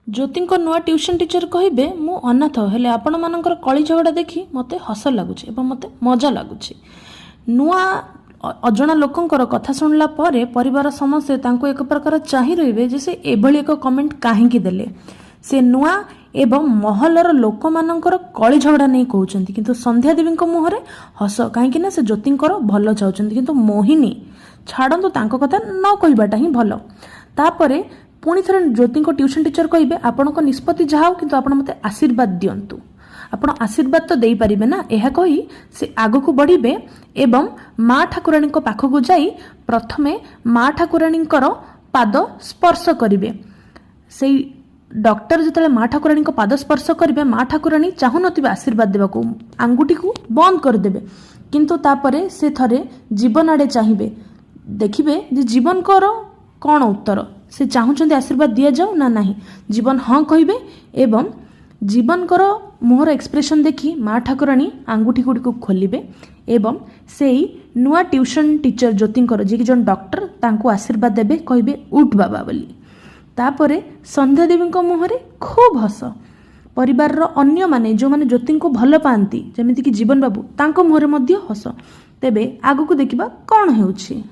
ज्योति नुआ tuition teacher कहे मु अनाथ हेले आपण मानकर कली झगड़ा देखी मते हस लगुच मते मजा लगुच नुआ अजणा लोकंकर कथा शुणला परे परिवार समस्ते तांको एक प्रकार चाहि रहिबे जे से एभली एक कमेंट काहेकि देले से नुआ एवं महलर लोक मानकर कली झगड़ा नहीं कहउचंती किंतु संध्या देवी मुहरे हस कहीं ना से ज्योतिंकर भल चाहउचंती किंतु मोहिनी छाड़ंतु तांको कथा न कहबाटा ही भल तापरे पुणी थे ज्योति ट्यूशन टीचर कहे आपण निष्पत्ति जहाँ किंतु आपण मते आशीर्वाद दिंतु आपण आशीर्वाद तो दे पारिबे ना यह कही से आग को बढ़े एवं माँ ठाकुराणी पाखक जाई प्रथमे माँ ठाकुराणी पाद स्पर्श करेंगे से डॉक्टर जो माँ ठाकुराणी पाद स्पर्श करेंगे माँ ठाकुराणी चाहून आशीर्वाद देवाक आंगुठी को बंद करदे किंतु तापरे से थरे जीवन आड़े चाहिए देखिए जीवन कर कौन उत्तर से चाहूँच आशीर्वाद दि जाऊ ना नहीं जीवन हाँ कहे एवं जीवन कर मुहर एक्सप्रेशन देखी माँ ठाकुराणी आंगुठी गुड़ी को खोलिबे एवं से नुआ ट्यूशन टीचर ज्योतिंकर जी जन डॉक्टर तांको आशीर्वाद देबे कहिबे उठ बाबा बोली तापरे संध्या देवी मुहरे खूब हस परिवार अन्य माने जो माने ज्योति को भल पाती जमीती कि जीवन बाबू तांको मुहरे मध्य हस तेबे आगु को देखिबा कौन हेउछि।